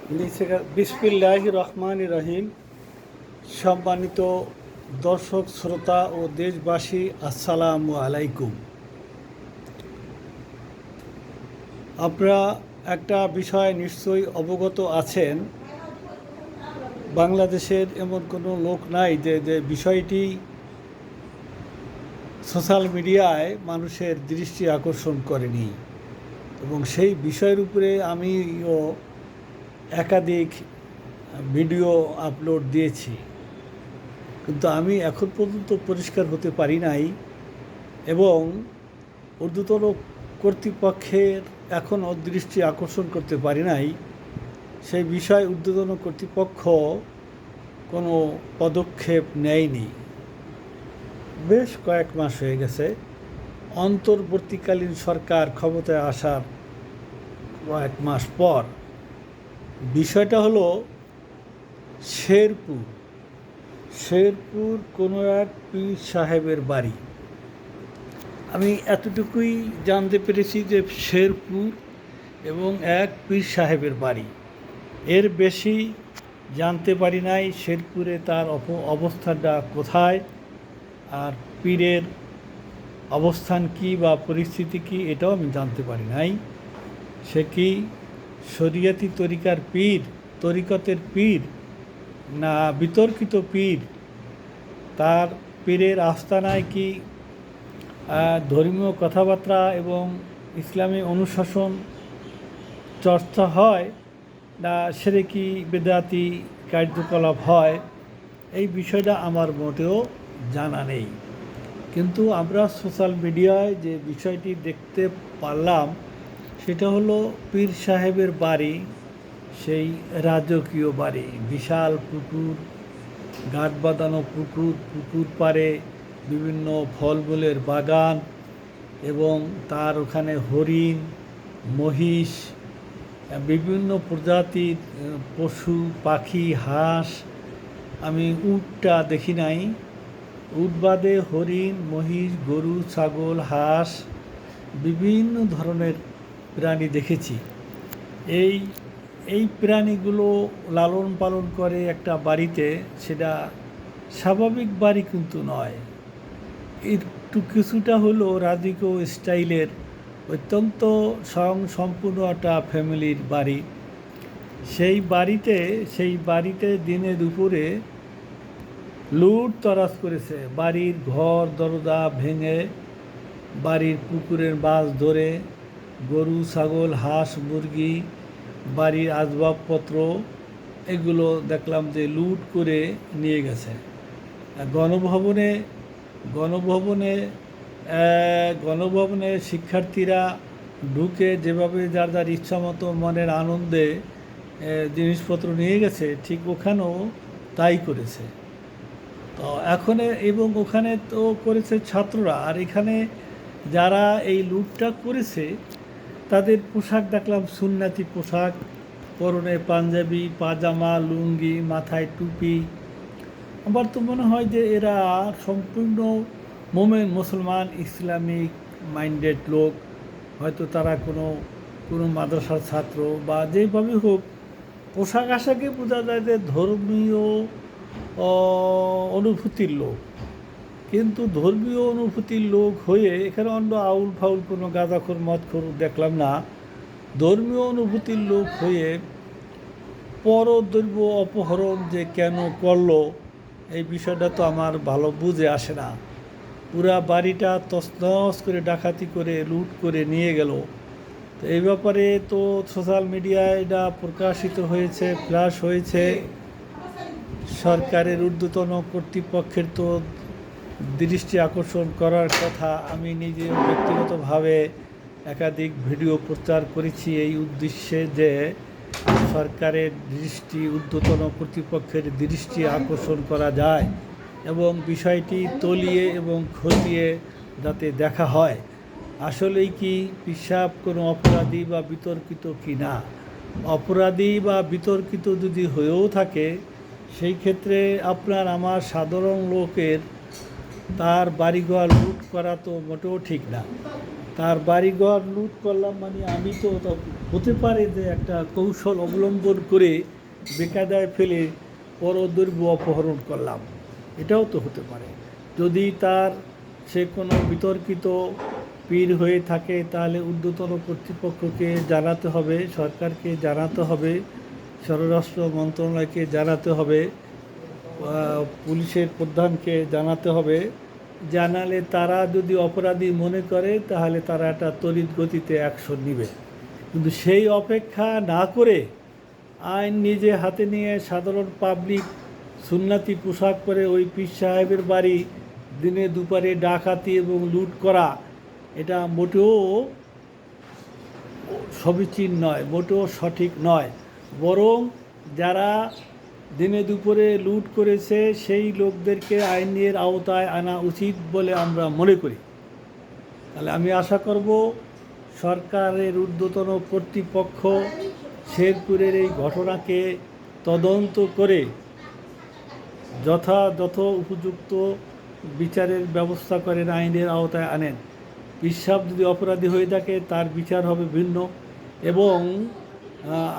বিসমিল্লাহির রহমানির রহিম। সম্মানিত দর্শক শ্রোতা ও দেশবাসী, আসসালামু আলাইকুম। আপনারা একটা বিষয় নিশ্চয়ই অবগত আছেন, বাংলাদেশের এমন কোনো লোক নাই যে বিষয়টি সোশ্যাল মিডিয়ায় মানুষের দৃষ্টি আকর্ষণ করেনি, এবং সেই বিষয়ের উপরে আমিও একাধিক ভিডিও আপলোড দিয়েছি, কিন্তু আমি এখন পর্যন্ত পরিষ্কার হতে পারি নাই, এবং ঊর্ধ্বতন কর্তৃপক্ষের এখনও দৃষ্টি আকর্ষণ করতে পারি নাই। সেই বিষয়ে ঊর্ধ্বতন কর্তৃপক্ষ কোনো পদক্ষেপ নেয়নি। বেশ কয়েক মাস হয়ে গেছে অন্তর্বর্তীকালীন সরকার ক্ষমতায় আসার কয়েক মাস পর। বিষয়টা হলো শেরপুর কোনো এক পীর সাহেবের বাড়ি। আমি এতটুকুই জানতে পেরেছি যে শেরপুর এবং এক পীর সাহেবের বাড়ি, এর বেশি জানতে পারি নাই। শেরপুরে তার অবস্থানটা কোথায়, আর পীরের অবস্থান কি বা পরিস্থিতি কি, এটাও আমি জানতে পারি নাই। সে কি শরিয়তি তরিকার পীর, তরিকতের পীর, না বিতর্কিত পীর? তার পীরের আস্তানায় কি ধর্মীয় কথাবার্তা এবং ইসলামী অনুশাসন চর্চা হয়, না শিরকি বিদআতি কার্যকলাপ হয়? এই বিষয়টা আমার মোটেও জানা নেই। কিন্তু আমরা সোশ্যাল মিডিয়ায় যে বিষয়টি দেখতে পারলাম সেটা হলো পীর সাহেবের বাড়ি, সেই রাজকীয় বাড়ি, বিশাল পুকুর, ঘাট বাঁধানো পুকুর পাড়ে বিভিন্ন ফলমূলের বাগান, এবং তার ওখানে হরিণ, মহিষ, বিভিন্ন প্রজাতির পশু পাখি, হাঁস। আমি উটটা দেখি নাই, উট বাদে হরিণ, মহিষ, গরু, ছাগল, হাঁস, বিভিন্ন ধরনের প্রাণী দেখেছি। এই প্রাণীগুলো লালন পালন করে একটা বাড়িতে, সেটা স্বাভাবিক বাড়ি কিন্তু নয়। একটু কিছুটা হলো রাজকীয় স্টাইলের, অত্যন্ত সম্পূর্ণ একটা ফ্যামিলির বাড়ি। সেই বাড়িতে দিনে দুপুরে লুট তরাজ করেছে। বাড়ির ঘর দরজা ভেঙে, বাড়ির পুকুরের মাছ ধরে, গরু, ছাগল, হাঁস, মুরগি, বাড়ির আসবাবপত্র, এগুলো দেখলাম যে লুট করে নিয়ে গেছে। গণভবনে শিক্ষার্থীরা ঢুকে যেভাবে যার যার ইচ্ছা মতো মনের আনন্দে জিনিসপত্র নিয়ে গেছে, ঠিক ওখানেও তাই করেছে। তো ওখানে তো করেছে ছাত্ররা, আর এখানে যারা এই লুটটা করেছে তাদের পোশাক দেখলাম সুন্নতি পোশাক, পরনে পাঞ্জাবি, পাজামা, লুঙ্গি, মাথায় টুপি। আমার তো মনে হয় যে এরা সম্পূর্ণ মুসলমান, ইসলামিক মাইন্ডেড লোক। হয়তো তারা কোনো মাদ্রাসার ছাত্র, বা যেভাবে হোক পোশাক আশাকে বোঝা যায় যে ধর্মীয় অনুভূতির লোক। কিন্তু ধর্মীয় অনুভূতির লোক হয়ে এখানে অন্য আউল ফাউল কোনো গাঁজাখোর মদখোর দেখলাম না। ধর্মীয় অনুভূতির লোক হয়ে পরদ্রব্য অপহরণ যে কেন করলো, এই বিষয়টা তো আমার ভালো বুঝে আসে না। পুরা বাড়িটা তছনছ করে ডাকাতি করে লুট করে নিয়ে গেল। তো এই ব্যাপারে তো সোশ্যাল মিডিয়ায় এটা প্রকাশিত হয়েছে, ফ্ল্যাশ হয়েছে। সরকারের ঊর্ধ্বতন কর্তৃপক্ষের তো দৃষ্টি আকর্ষণ করার কথা। আমি নিজেও ব্যক্তিগতভাবে একাধিক ভিডিও প্রচার করেছি এই উদ্দেশ্যে যে সরকারের দৃষ্টি, ঊর্ধ্বতন কর্তৃপক্ষের দৃষ্টি আকর্ষণ করা যায়, এবং বিষয়টি তলিয়ে এবং খতিয়ে যাতে দেখা হয় আসলেই কি পিশাব কোনো অপরাধী বা বিতর্কিত কি না। অপরাধী বা বিতর্কিত যদি হয়েও থাকে, সেই ক্ষেত্রে আপনার আমার সাধারণ লোকের তার বাড়িঘর লুট করা তো মোটেও ঠিক না। তার বাড়িঘর লুট করলাম মানে আমি তো হতে পারে যে একটা কৌশল অবলম্বন করে বেকায়দায় ফেলে পরদ্রব্য অপহরণ করলাম, এটাও তো হতে পারে। যদি তার সে কোনো বিতর্কিত পীর হয়ে থাকে তাহলে ঊর্ধ্বতন কর্তৃপক্ষকে জানাতে হবে, সরকারকে জানাতে হবে, স্বরাষ্ট্র মন্ত্রণালয়কে জানাতে হবে, পুলিশের প্রধানকে জানাতে হবে। জানালে তারা যদি অপরাধী মনে করে তাহলে তারা একটা তড়িৎ গতিতে অ্যাকশন নেবে। কিন্তু সেই অপেক্ষা না করে আইন নিজে হাতে নিয়ে সাধারণ পাবলিক সুন্নাতি পোশাক পরে ওই পীর সাহেবের বাড়ি দিনে দুপুরে ডাকাতি এবং লুট করা, এটা মোটেও সমীচীন নয়, মোটেও সঠিক নয়। বরং যারা দিনে দুপুরে লুট করেছে সেই লোকদেরকে আইনের আওতায় আনা উচিত বলে আমরা মনে করি। তাহলে আমি আশা করব সরকারের ঊর্ধ্বতন কর্তৃপক্ষ শেরপুরের এই ঘটনাকে তদন্ত করে যথাযথ উপযুক্ত বিচারের ব্যবস্থা করেন, আইনের আওতায় আনেন। পিসাব যদি অপরাধী হয়ে থাকে তার বিচার হবে ভিন্ন, এবং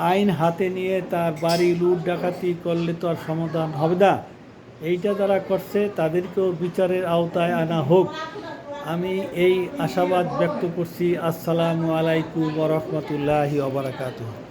আইন হাতে নিয়ে তার বাড়ি লুট ডাকাতি করলে তো আর সমাধান হবে না। এইটা যারা করছে তাদেরকেও বিচারের আওতায় আনা হোক, আমি এই আশাবাদ ব্যক্ত করছি। আসসালামু আলাইকুম ওয়া রাহমাতুল্লাহি ওয়া বারাকাতুহু।